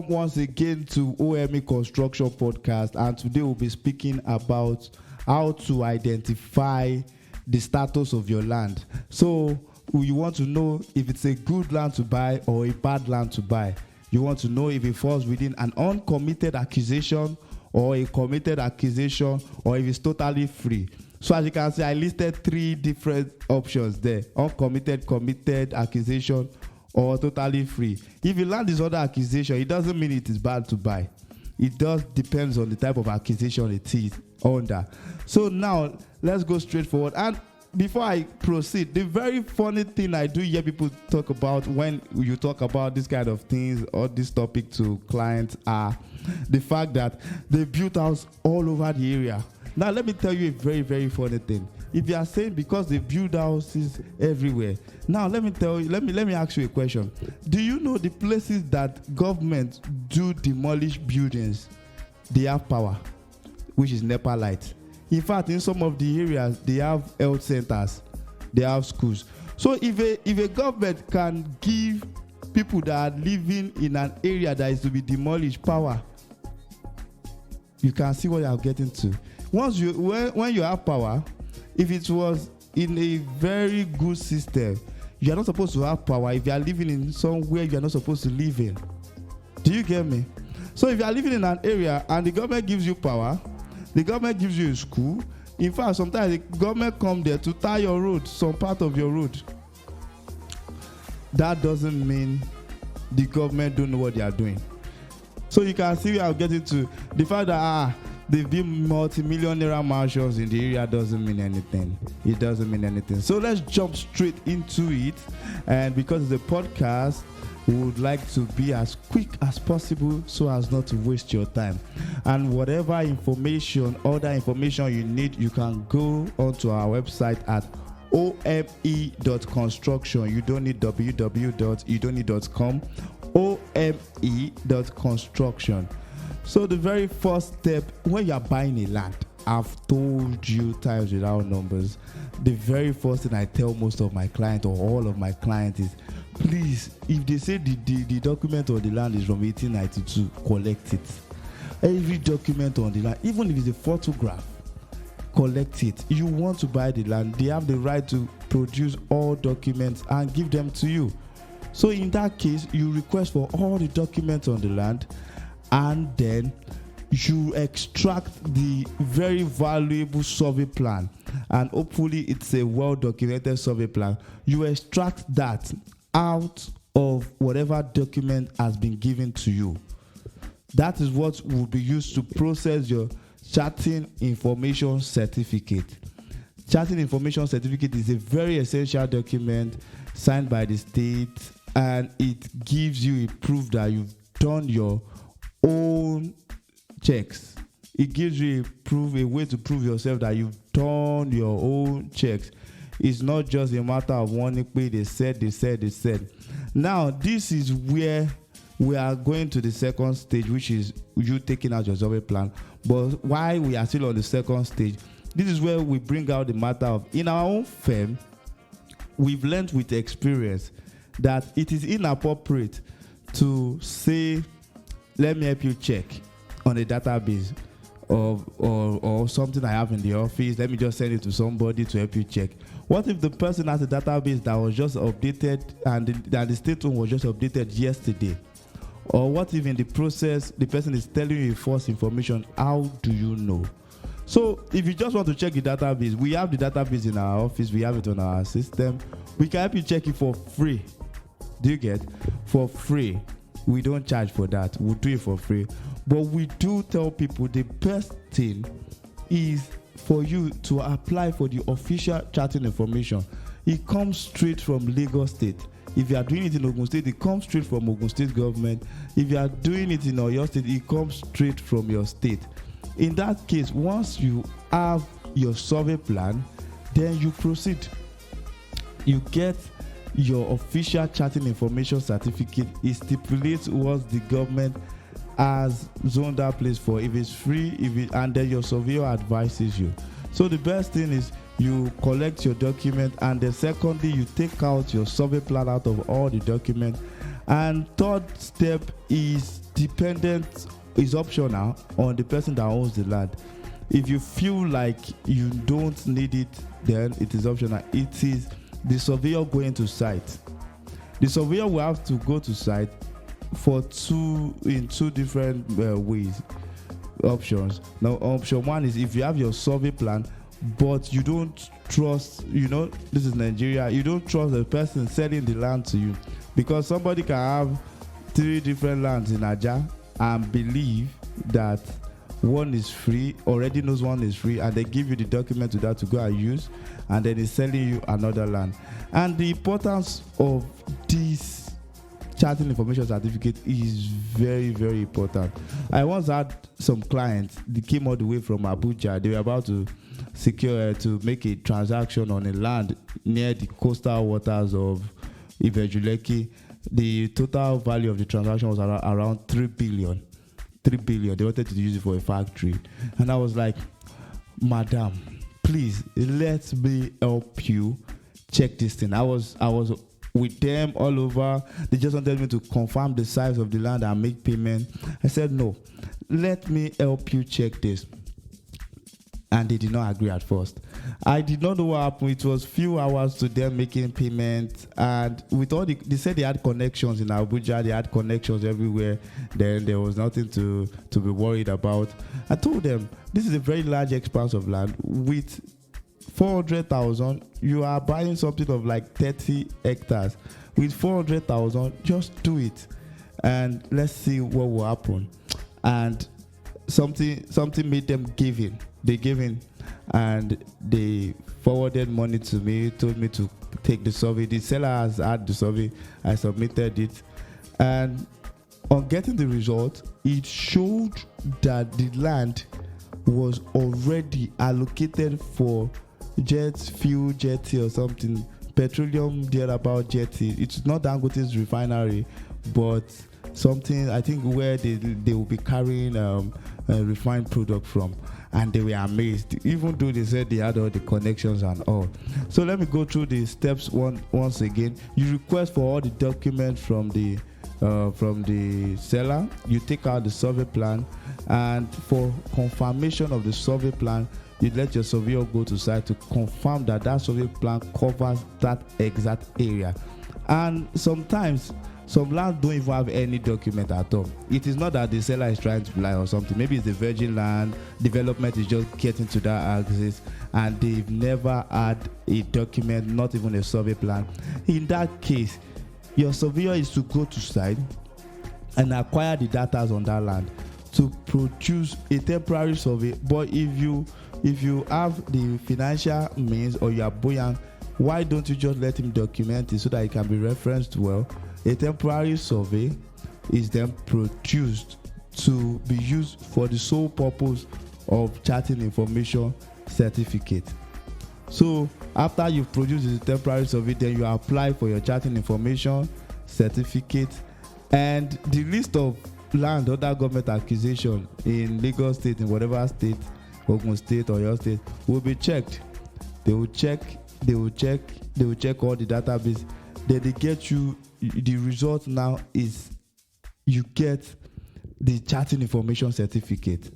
Once again to OME Construction Podcast, and today we'll be speaking about how to identify the status of your land. So you want to know if it's a good land to buy or a bad land to buy. You want to know if it falls within an uncommitted accusation or a committed accusation, or if it's totally free. So as you can see, I listed 3 different options there: uncommitted, committed, accusation, or totally free. If you land is under accusation, it doesn't mean it is bad to buy. It does depends on the type of accusation it is under. So now let's go straight forward. And before I proceed, the very funny thing I do hear people talk about when you talk about this kind of things or this topic to clients are the fact that they built house all over the area. Now let me tell you a very, very funny thing. If you are saying because they build houses everywhere, now let me ask you a question. Do you know the places that government do demolish buildings, they have power, which is NEPA light? In fact, in some of the areas, they have health centers, they have schools. So if a government can give people that are living in an area that is to be demolished power, you can see what you are getting to. When you have power, if it was in a very good system, you are not supposed to have power if you are living in somewhere you are not supposed to live in. Do you get me? So if you are living in an area and the government gives you power, the government gives you a school. In fact, sometimes the government come there to tie your road, some part of your road. That doesn't mean the government don't know what they are doing. So you can see we are getting to the fact that they build multi-millionaire mansions in the area doesn't mean anything. It doesn't mean anything. So let's jump straight into it. And because it's a podcast, we would like to be as quick as possible so as not to waste your time. And whatever information, other information you need, you can go onto our website at ome.construction. You don't need www. You don't need .com. ome.construction. So the very first step when you are buying a land, I've told you times without numbers, the very first thing I tell most of my clients or all of my clients is, please, if they say the document on the land is from 1892, collect it. Every document on the land, even if it's a photograph, collect it. You want to buy the land, they have the right to produce all documents and give them to you. So in that case, you request for all the documents on the land, and then you extract the very valuable survey plan, and hopefully it's a well-documented survey plan. You extract that out of whatever document has been given to you. That is what will be used to process your charting information certificate. Charting information certificate is a very essential document signed by the state, and it gives you a proof that you've done your own checks. It gives you a way to prove yourself that you've done your own checks. It's not just a matter of one pay. They said. Now, this is where we are going to the second stage, which is you taking out your survey plan. But while we are still on the second stage, this is where we bring out the matter of, in our own firm, we've learned with experience that it is inappropriate to say, let me help you check on a database or something I have in the office. Let me just send it to somebody to help you check. What if the person has a database that was just updated and the statement was just updated yesterday? Or what if in the process the person is telling you false information? How do you know? So if you just want to check the database, we have the database in our office. We have it on our system. We can help you check it for free. Do you get? For free. We don't charge for that. We'll do it for free. But we do tell people the best thing is for you to apply for the official charting information. It comes straight from Lagos State. If you are doing it in Ogun State, it comes straight from Ogun State government. If you are doing it in Oyo State, it comes straight from your state. In that case, once you have your survey plan, then you proceed. You get your official charting information certificate. It stipulates what the government has zoned that place for. If it's free, and then your surveyor advises you. So the best thing is you collect your document, and then secondly, you take out your survey plan out of all the documents, And third step is optional on the person that owns the land. If you feel like you don't need it, then it is optional. It is the surveyor going to site. The surveyor will have to go to site in two different ways, options. Now, option one is if you have your survey plan, but you don't trust, this is Nigeria, you don't trust the person selling the land to you, because somebody can have 3 different lands in Aja and believe that one is free, already knows one is free, and they give you the document to that to go and use, and then he's selling you another land. And the importance of this charting information certificate is very, very important. I once had some clients, they came all the way from Abuja. They were about to to make a transaction on a land near the coastal waters of Ivejuleki. The total value of the transaction was around 3 billion. 3 billion. They wanted to use it for a factory. And I was like, madam, please let me help you check this thing. I was with them all over. They just wanted me to confirm the size of the land and make payment. I said, no, let me help you check this. And they did not agree at first. I did not know what happened. It was few hours to them making payment, and with all they said they had connections in Abuja, they had connections everywhere. Then there was nothing to be worried about. I told them this is a very large expanse of land with 400,000. You are buying something of like 30 hectares. With 400,000, just do it, and let's see what will happen. And something made them give in. They gave in, and they forwarded money to me, told me to take the survey. The seller has had the survey. I submitted it, and on getting the result, it showed that the land was already allocated for jet fuel jetty or something, petroleum thereabout jetty. It's not Dangote's refinery, but something I think where they will be carrying a refined product from. And they were amazed, even though they said they had all the connections and all. So let me go through the steps once again. You request for all the documents from the seller. You take out the survey plan, and for confirmation of the survey plan, you let your surveyor go to site to confirm that survey plan covers that exact area. And sometimes some lands don't even have any document at all. It is not that the seller is trying to lie or something. Maybe it's the virgin land, development is just getting to that axis, and they've never had a document, not even a survey plan. In that case, your surveyor is to go to site and acquire the data on that land to produce a temporary survey. But if you have the financial means, or you are buoyant, why don't you just let him document it so that it can be referenced well? A temporary survey is then produced to be used for the sole purpose of charting information certificate. So after you've produced the temporary survey, then you apply for your charting information certificate, and the list of land under government acquisition in Lagos State, in whatever state, Ogun State or your state, will be checked. They will check all the database. Then they get you. The result now is you get the charting information certificate.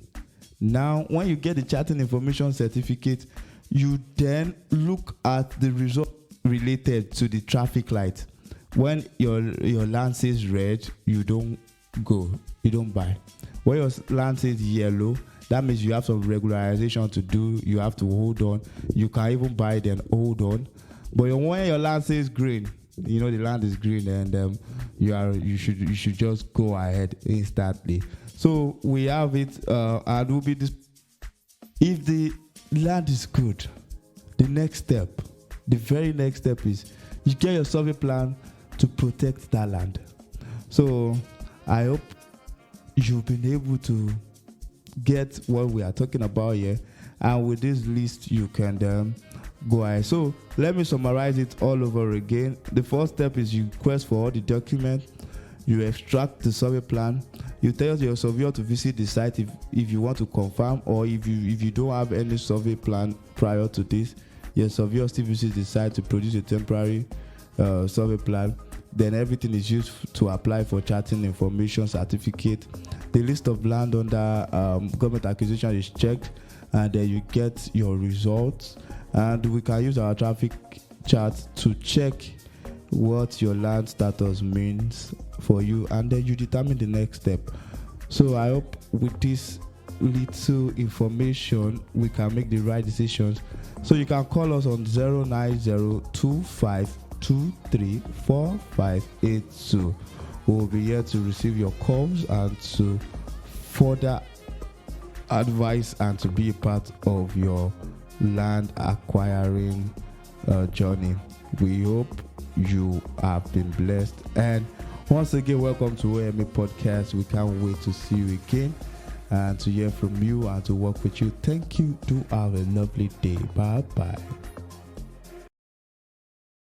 Now, when you get the charting information certificate, you then look at the result related to the traffic light. When your land says red, you don't go, you don't buy. When your land says yellow, that means you have some regularization to do. You have to hold on. You can even buy, then hold on. But when your land says green, the land is green, and you should just go ahead instantly. So we have it, and will be this. If the land is good, the very next step is you get your survey plan to protect that land. So I hope you've been able to get what we are talking about here, and with this list you can go ahead. So let me summarize it all over again. The first step is you request for all the documents. You extract the survey plan. You tell your surveyor to visit the site if you want to confirm, or if you don't have any survey plan prior to this, your surveyor still visits the site to produce a temporary survey plan. Then everything is used to apply for charting information certificate. The list of land under government acquisition is checked, and then you get your results. And we can use our traffic chart to check what your land status means for you, and then you determine the next step. So I hope with this little information we can make the right decisions. So you can call us on 09025234582. We'll be here to receive your calls and to further advice and to be a part of your land acquiring journey. We hope you have been blessed, and once again, welcome to OMA Podcast. We can't wait to see you again and to hear from you and to work with you. Thank you. Do have a lovely day. Bye bye.